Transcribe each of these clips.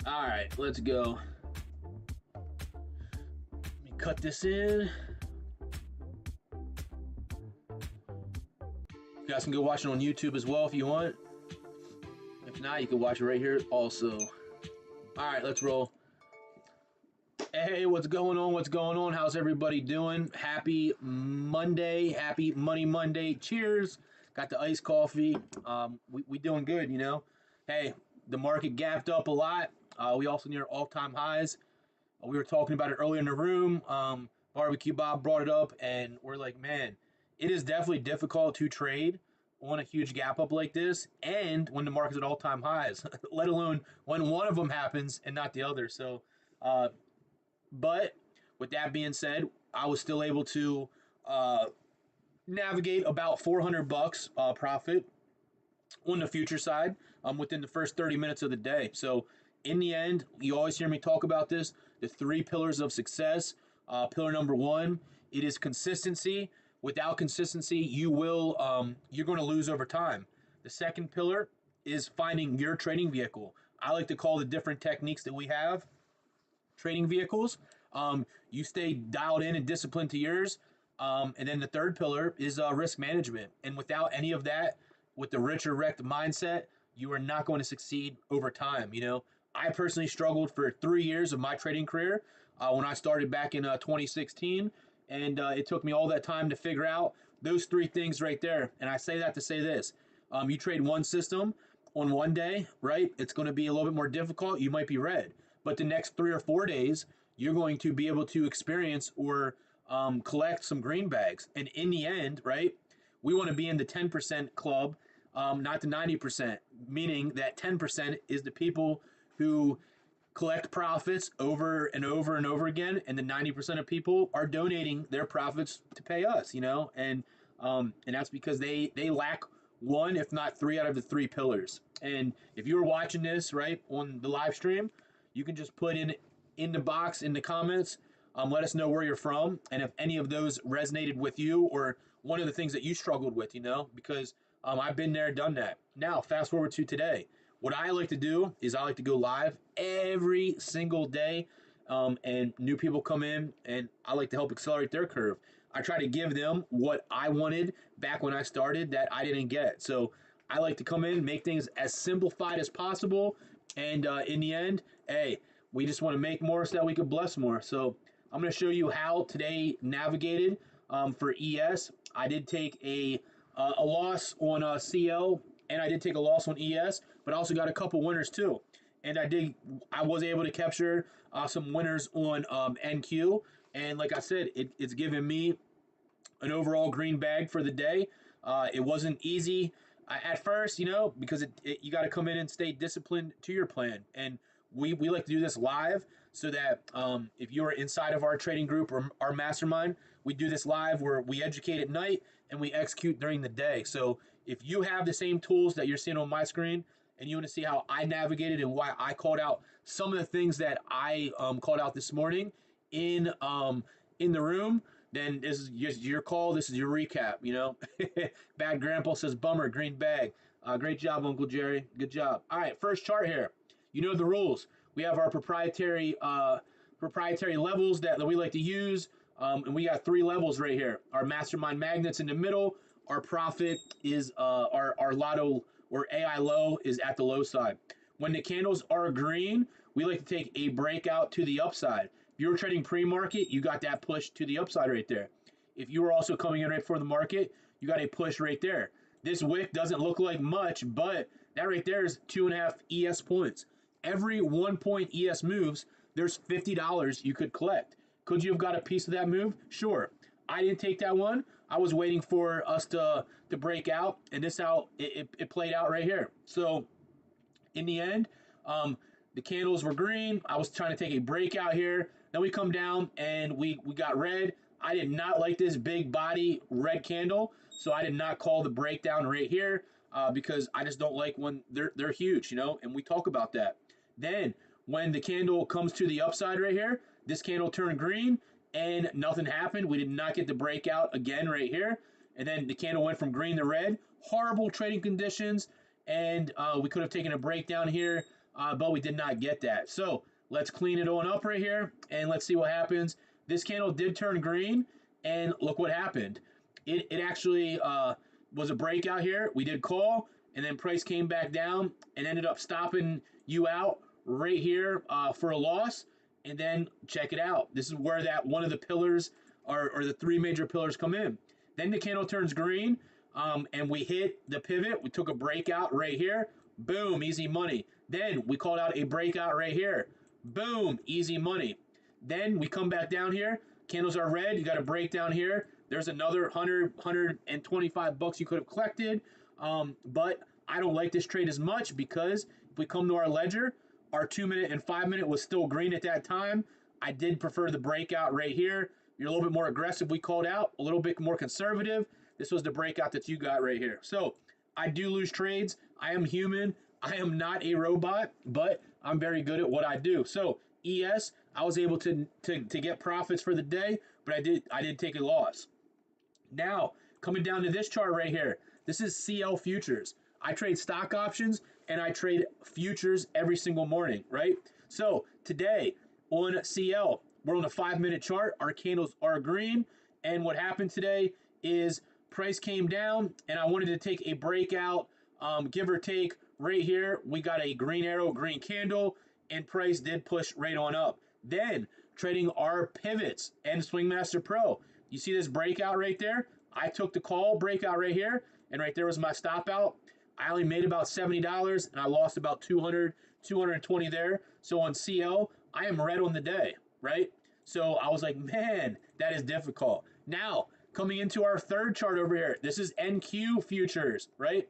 All right, let's go. Let me cut this in. You guys can go watch it on YouTube as well if you want. If not, you can watch it right here also. All right, let's roll. Hey, what's going on? What's going on? How's everybody doing? Happy Monday. Happy Money Monday. Cheers. Got the iced coffee. We doing good, you know. Hey, the market gapped up a lot. We also near all-time highs. We were talking about it earlier in the room. Barbecue Bob brought it up, and we're like, man, it is definitely difficult to trade on a huge gap up like this, and when the market's at all-time highs, let alone when one of them happens and not the other. So, but with that being said, I was still able to navigate about 400 bucks profit on the future side within the first 30 minutes of the day. So in the end, you always hear me talk about this, the three pillars of success. Pillar number one, it is consistency. Without consistency, you're going to lose over time. The second pillar is finding your trading vehicle. I like to call the different techniques that we have trading vehicles. You stay dialed in and disciplined to yours. And then the third pillar is risk management. And without any of that, with the rich or wrecked mindset, you are not going to succeed over time. You know, I personally struggled for 3 years of my trading career when I started back in 2016. And it took me all that time to figure out those three things right there. And I say that to say this. You trade one system on one day, right? It's going to be a little bit more difficult. You might be red. But the next 3 or 4 days, you're going to be able to experience or collect some green bags. And in the end, right, we want to be in the 10% club, not the 90%, meaning that 10% is the people who collect profits over and over and over again, and the 90% of people are donating their profits to pay us, you know, and that's because they lack one, if not three, out of the three pillars. And if you're watching this right on the live stream, you can just put in the box in the comments. Let us know where you're from and if any of those resonated with you or one of the things that you struggled with, you know, because I've been there, done that. Now, fast forward to today. What I like to do is I like to go live every single day, and new people come in, and I like to help accelerate their curve. I try to give them what I wanted back when I started that I didn't get. So I like to come in, make things as simplified as possible, and in the end, hey, we just want to make more so that we could bless more. So I'm going to show you how today navigated for ES. I did take a loss on CL, and I did take a loss on ES, but I also got a couple winners too. And I was able to capture some winners on NQ. And like I said, it's given me an overall green bag for the day. It wasn't easy at first, you know, because you got to come in and stay disciplined to your plan. And we like to do this live so that if you're inside of our trading group or our mastermind, we do this live where we educate at night and we execute during the day. So if you have the same tools that you're seeing on my screen and you want to see how I navigated and why I called out some of the things that I called out this morning in the room, then this is your call. This is your recap, you know. Bad Grandpa says, bummer, green bag. Great job, Uncle Jerry. Good job. All right, first chart here. You know the rules. We have our proprietary levels that we like to use, and we got 3 levels right here. Our mastermind magnets in the middle. Our profit is our lotto or AI low is at the low side. When the candles are green, we like to take a breakout to the upside. If you're trading pre-market, you got that push to the upside right there. If you were also coming in right before the market, you got a push right there. This wick doesn't look like much, but that right there is 2.5 ES points. Every 1 point ES moves, there's $50 you could collect. Could you have got a piece of that move? Sure. I didn't take that one. I was waiting for us to break out, and this how it played out right here. So in the end, the candles were green. I was trying to take a breakout here. Then we come down and we got red. I did not like this big body red candle, so I did not call the breakdown right here because I just don't like when they're huge, you know, and we talk about that. Then when the candle comes to the upside right here, this candle turned green and nothing happened. We did not get the breakout again right here. And then the candle went from green to red. Horrible trading conditions. And we could have taken a breakdown here but we did not get that. So let's clean it on up right here, and let's see what happens. This candle did turn green, and look what happened. It actually was a breakout here. We did call, and then price came back down and ended up stopping you out right here for a loss. And then check it out. This is where that one of the pillars or the three major pillars come in. Then the candle turns green, and we hit the pivot. We took a breakout right here. Boom, easy money. Then we called out a breakout right here. Boom, easy money. Then we come back down here. Candles are red. You got a breakdown here. There's another 125 bucks you could have collected. But I don't like this trade as much because if we come to our ledger, our 2-minute and 5-minute was still green at that time. I did prefer the breakout right here. You're a little bit more aggressive, we called out, a little bit more conservative. This was the breakout that you got right here. So I do lose trades. I am human. I am not a robot, but I'm very good at what I do. So ES, I was able to get profits for the day, but I did take a loss. Now, coming down to this chart right here, this is CL futures. I trade stock options and I trade futures every single morning, right? So today on CL, we're on a 5-minute chart. Our candles are green. And what happened today is price came down and I wanted to take a breakout, give or take right here. We got a green arrow, green candle, and price did push right on up. Then trading our pivots and Swingmaster Pro. You see this breakout right there? I took the call breakout right here, and right there was my stop out. I only made about $70, and I lost about 200, 220 there. So on CL, I am red on the day, right? So I was like, man, that is difficult. Now, coming into our third chart over here, this is NQ futures, right?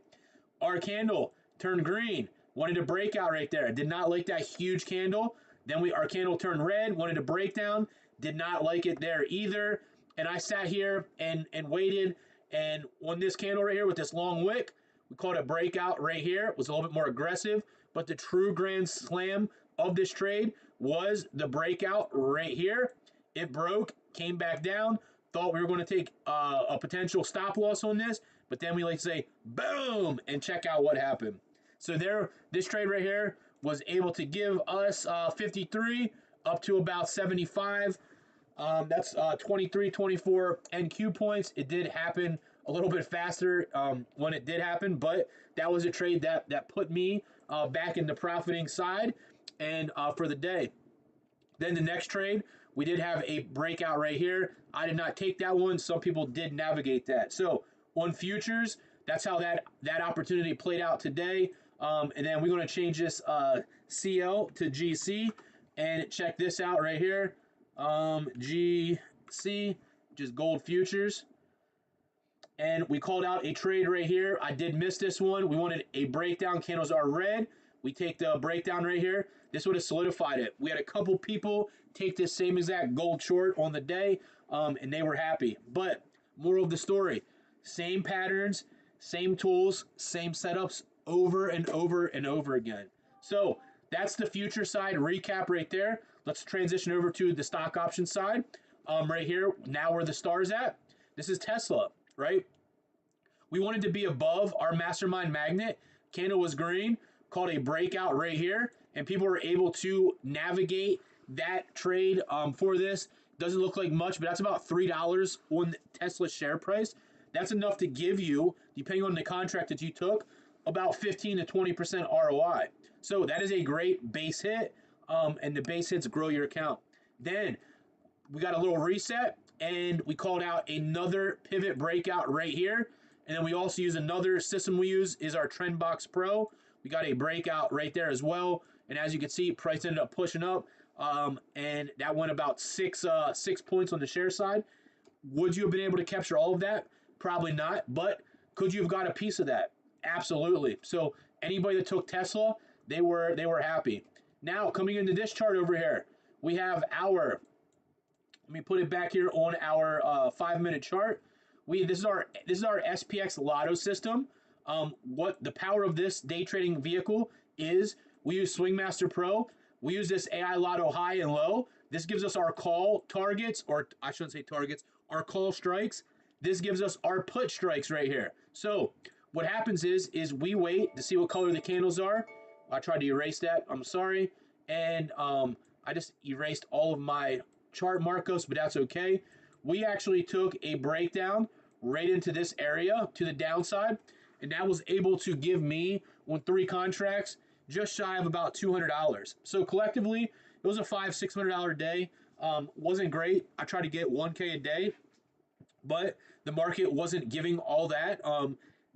Our candle turned green, wanted a breakout right there. Did not like that huge candle. Then our candle turned red, wanted a breakdown. Did not like it there either. And I sat here and waited. And on this candle right here with this long wick, we called it a breakout right here. It was a little bit more aggressive. But the true grand slam of this trade was the breakout right here. It broke, came back down. Thought we were going to take a potential stop loss on this. But then we like to say, boom, and check out what happened. So there, this trade right here was able to give us 53 up to about 75. That's 23, 24 NQ points. It did happen a little bit faster when it did happen, but that was a trade that put me back in the profiting side and for the day. Then the next trade, we did have a breakout right here. I did not take that one. Some people did navigate that. So on futures, that's how that opportunity played out today. And then we're going to change this CL to GC and check this out right here. GC, just gold futures. And we called out a trade right here. I did miss this one. We wanted a breakdown. Candles are red. We take the breakdown right here. This would have solidified it. We had a couple people take this same exact gold short on the day, and they were happy. But moral of the story, same patterns, same tools, same setups over and over and over again. So that's the future side recap right there. Let's transition over to the stock option side. Right here, now where the star's at. This is Tesla, right? We wanted to be above our mastermind magnet. Candle was green, called a breakout right here, and people were able to navigate that trade for this. Doesn't look like much, but that's about $3 on Tesla's share price. That's enough to give you, depending on the contract that you took, about 15 to 20% ROI. So that is a great base hit, and the base hits grow your account. Then we got a little reset, and we called out another pivot breakout right here. And then we also use another system we use is our Trendbox Pro. We got a breakout right there as well. And as you can see, price ended up pushing up, and that went about 6 points on the share side. Would you have been able to capture all of that? Probably not, but could you have got a piece of that? Absolutely. So anybody that took Tesla, they were happy. Now coming into this chart over here, we have our, let me put it back here on our 5-minute chart. This is our SPX Lotto system. What the power of this day trading vehicle is, we use Swingmaster Pro. We use this AI Lotto high and low. This gives us our call targets, or I shouldn't say targets, our call strikes. This gives us our put strikes right here. So what happens is we wait to see what color the candles are, I tried to erase that. I'm sorry. And I just erased all of my chart markups, but that's okay. We actually took a breakdown right into this area to the downside, and that was able to give me on 3 contracts just shy of about $200. So collectively, it was a $600 day. Wasn't great. I tried to get 1K a day, but the market wasn't giving all that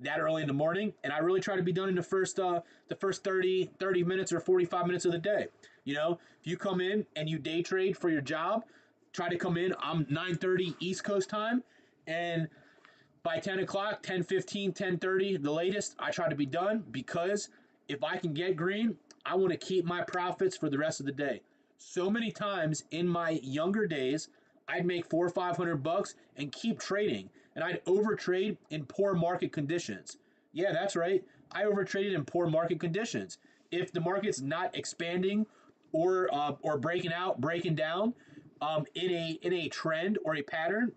that early in the morning, and I really try to be done in the first 30 minutes or 45 minutes of the day. You know, if you come in and you day trade for your job, try to come in. I'm 9:30 East Coast time, and by 10 o'clock, 10:15, 10:30, the latest, I try to be done, because if I can get green, I want to keep my profits for the rest of the day. So many times in my younger days, I'd make 400 or 500 bucks and keep trading, and I'd overtrade in poor market conditions. Yeah, that's right. I overtraded in poor market conditions. If the market's not expanding or breaking out, breaking down in a trend or a pattern,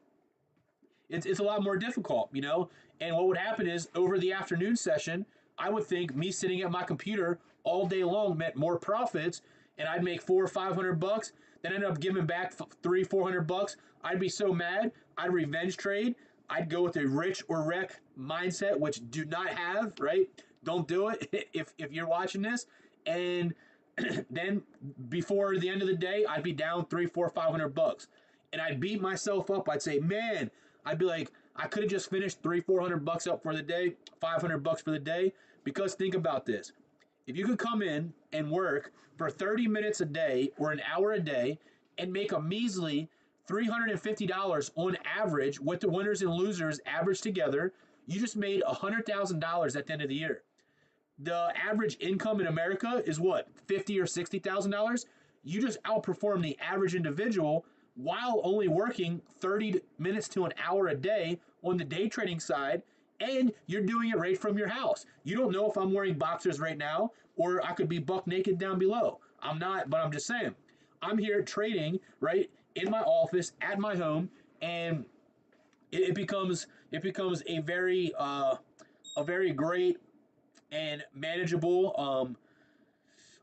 it's a lot more difficult, you know. And what would happen is, over the afternoon session, I would think me sitting at my computer all day long meant more profits, and I'd make 400 or 500 bucks. Then end up giving back 300 or 400 bucks. I'd be so mad. I'd revenge trade. I'd go with a rich or wreck mindset, which do not have, right. Don't do it if you're watching this. And then before the end of the day, I'd be down 300, 400, 500 bucks, and I'd beat myself up. I'd say, man, I'd be like, I could have just finished 300, 400 bucks up for the day, 500 bucks for the day. Because think about this: if you could come in and work for 30 minutes a day or an hour a day and make a measly $350 on average, with the winners and losers averaged together, you just made $100,000 at the end of the year. The average income in America is what, $50,000 or $60,000. You just outperform the average individual while only working 30 minutes to an hour a day on the day trading side, and you're doing it right from your house. You don't know if I'm wearing boxers right now, or I could be buck naked down below. I'm not, but I'm just saying. I'm here trading right in my office at my home, and it becomes a very great and manageable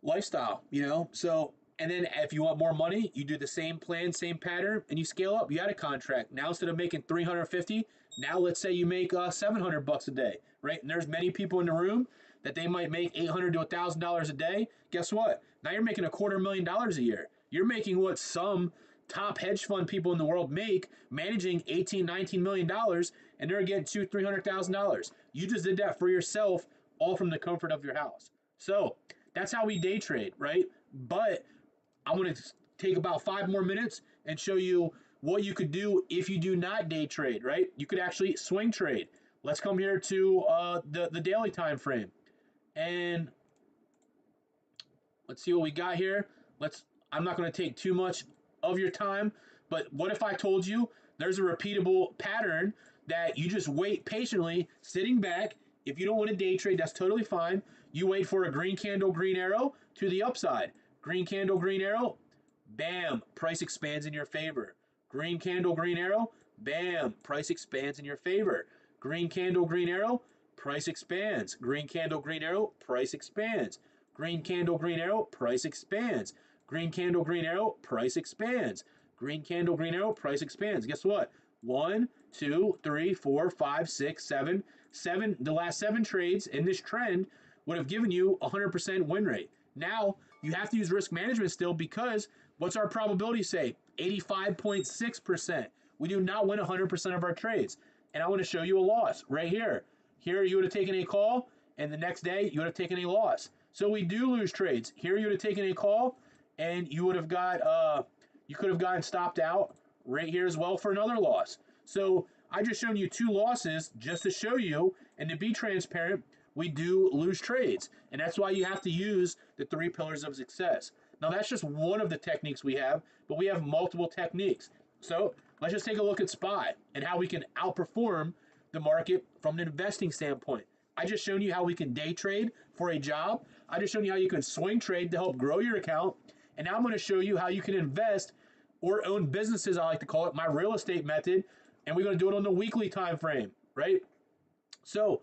lifestyle, you know. So, and then if you want more money, you do the same plan, same pattern, and you scale up. You had a contract. Now, instead of making 350, now let's say you make 700 bucks a day, right? And there's many people in the room that they might make 800 to $1,000 a day. Guess what? Now you're making $250,000 a year. You're making what some top hedge fund people in the world make, managing 18, $19 million, and they're getting $300,000. You just did that for yourself, all from the comfort of your house. So that's how we day trade, right? But I'm going to take about 5 more minutes and show you what you could do if you do not day trade, right? You could actually swing trade. Let's come here to the daily time frame, and let's see what we got here. I'm not going to take too much of your time, but what if I told you there's a repeatable pattern that you just wait patiently, sitting back. If you don't want to day trade, that's totally fine. You wait for a green candle, green arrow to the upside. Green candle, green arrow, bam, price expands in your favor. Green candle, green arrow, bam, price expands in your favor. Green candle, green arrow, price expands. Green candle, green arrow, price expands. Green candle, green arrow, price expands. Green candle, green arrow, price expands. Green candle, green arrow, price expands. Guess what? 1, 2, 3, 4, 5, 6, 7. The last 7 trades in this trend would have given you 100% win rate. Now you have to use risk management still, because what's our probability say? 85.6%. We do not win 100% of our trades. And I want to show you a loss right here. Here you would have taken a call, and the next day you would have taken a loss. So we do lose trades. Here you would have taken a call, and you would have you could have gotten stopped out right here as well for another loss. So I just shown you 2 losses just to show you, and to be transparent, we do lose trades. And that's why you have to use the 3 pillars of success. Now, that's just one of the techniques we have, but we have multiple techniques. So let's just take a look at SPY and how we can outperform the market from an investing standpoint. I just shown you how we can day trade for a job. I just shown you how you can swing trade to help grow your account. And now I'm going to show you how you can invest or own businesses, I like to call it, my real estate method. And we're going to do it on the weekly time frame, right? So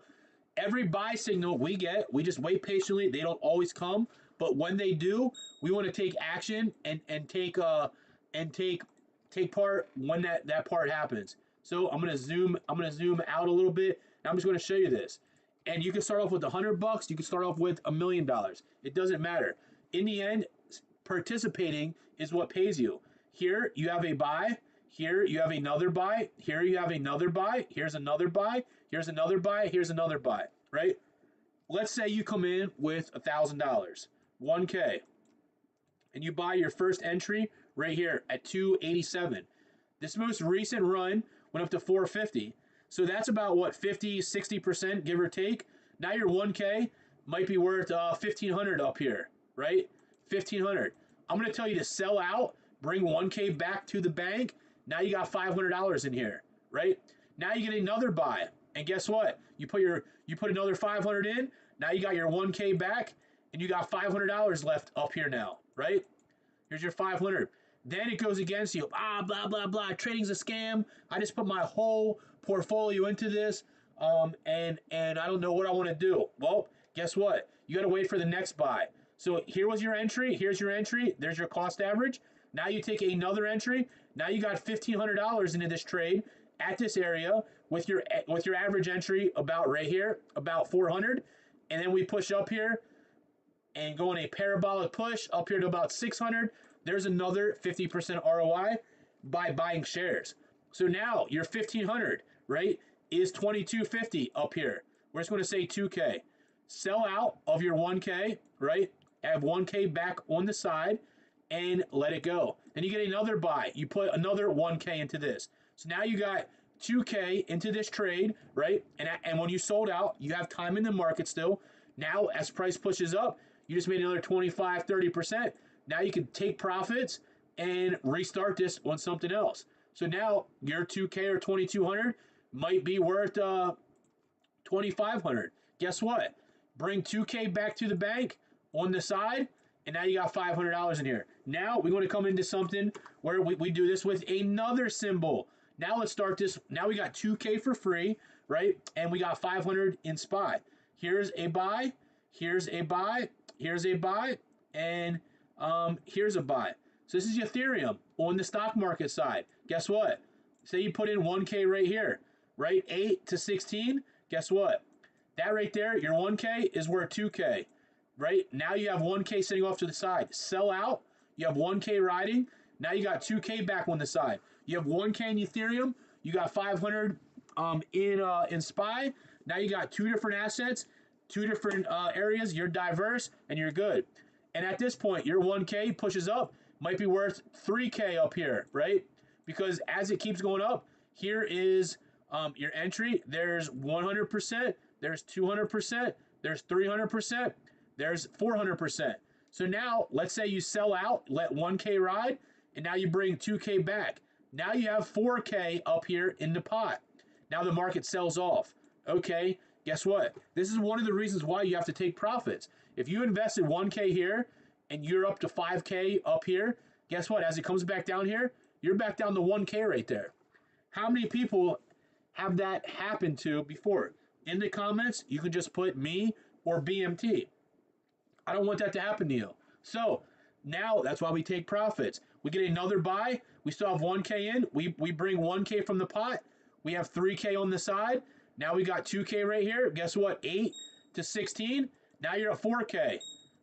every buy signal we get, we just wait patiently. They don't always come, but when they do, we want to take action and take part when that part happens. So I'm gonna zoom out a little bit, and I'm just gonna show you this. And you can start off with $100. You can start off with $1,000,000. It doesn't matter. In the end, participating is what pays you. Here you have a buy. Here you have another buy. Here you have another buy. Here's another buy. Here's another buy. Here's another buy. Right? Let's say you come in with $1,000, 1K, and you buy your first entry right here at 287. This most recent run went up to 450. So that's about what, 50, 60%, give or take. Now your 1K might be worth 1,500 up here, right? 1,500. I'm going to tell you to sell out, bring 1K back to the bank. Now you got $500 in here, right? Now you get another buy. And guess what? You put another 500 in. Now you got your 1K back, and you got $500 left up here now, right? Here's your 500. Then it goes against you. Blah, blah, blah. Trading's a scam. I just put my whole portfolio into this, and I don't know what I want to do. Well, guess what? You got to wait for the next buy. So here was your entry. Here's your entry. There's your cost average. Now you take another entry. Now you got $1,500 into this trade at this area with your average entry about right here, about 400, and then we push up here and go on a parabolic push up here to about 600. There's another 50% ROI by buying shares. So now your 1,500, right, is 2,250 up here. We're just going to say 2K. Sell out of your 1K, right? Have 1K back on the side and let it go. Then you get another buy. You put another 1K into this. So now you got 2K into this trade, right? And when you sold out, you have time in the market still. Now, as price pushes up, you just made another 25, 30%. Now you can take profits and restart this on something else. So now your 2K or 2,200 might be worth 2,500. Guess what? Bring 2K back to the bank on the side, and now you got $500 in here. Now we're going to come into something where we do this with another symbol. Now let's start this. Now we got 2K for free, right? And we got 500 in SPY. Here's a buy. Here's a buy. Here's a buy. And here's a buy. So this is Ethereum on the stock market side. Guess what? Say you put in 1K right here, right? 8 to 16. Guess what? That right there, your 1K is worth 2K, right? Now you have 1K sitting off to the side. Sell out. You have 1K riding. Now you got 2K back on the side. You have 1K in Ethereum. You got 500 in SPY. Now you got two different assets, two different areas. You're diverse and you're good. And at this point, your 1K pushes up, might be worth 3K up here, right? Because as it keeps going up, here is your entry. There's 100%, there's 200%, there's 300%, there's 400%. So now, let's say you sell out, let 1K ride, and now you bring 2K back. Now you have 4K up here in the pot. Now the market sells off. Okay, guess what? This is one of the reasons why you have to take profits. If you invested 1K here and you're up to 5K up here, guess what? As it comes back down here, you're back down to 1K right there. How many people have that happen to before? In the comments, you can just put me or BMT. I don't want that to happen to you. So now that's why we take profits. We get another buy. We still have 1K in. We bring 1K from the pot. We have 3K on the side. Now we got 2K right here. Guess what? 8 to 16. Now you're at 4K,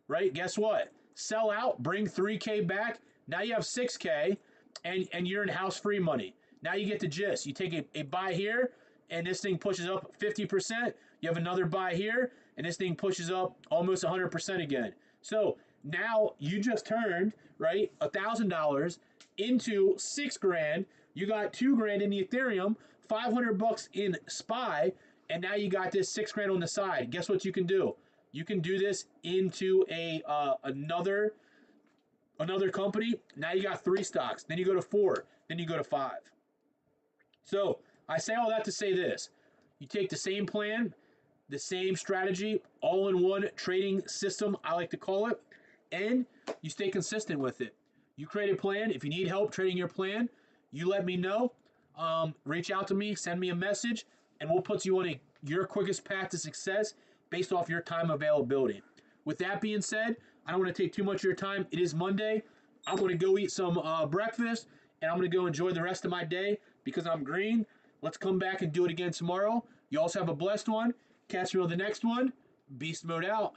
right? Guess what? Sell out, bring 3K back. Now you have 6K, and you're in house free money. Now you get the gist. You take a buy here, and this thing pushes up 50%. You have another buy here, and this thing pushes up almost 100% again. So now you just turned, right, $1,000 into $6,000. You got $2,000 in the Ethereum, $500 in SPY, and now you got this $6,000 on the side. Guess what you can do? You can do this into another company. Now you got 3 stocks. Then you go to 4. Then you go to 5. So I say all that to say this. You take the same plan, the same strategy, all in one trading system, I like to call it, and you stay consistent with it. You create a plan. If you need help trading your plan, you let me know. Reach out to me, send me a message, and we'll put you on a your quickest path to success based off your time availability. With that being said, I don't want to take too much of your time. It is Monday. I'm going to go eat some breakfast, and I'm going to go enjoy the rest of my day because I'm green. Let's come back and do it again tomorrow. You also have a blessed one. Catch me on the next one. Beast Mode out.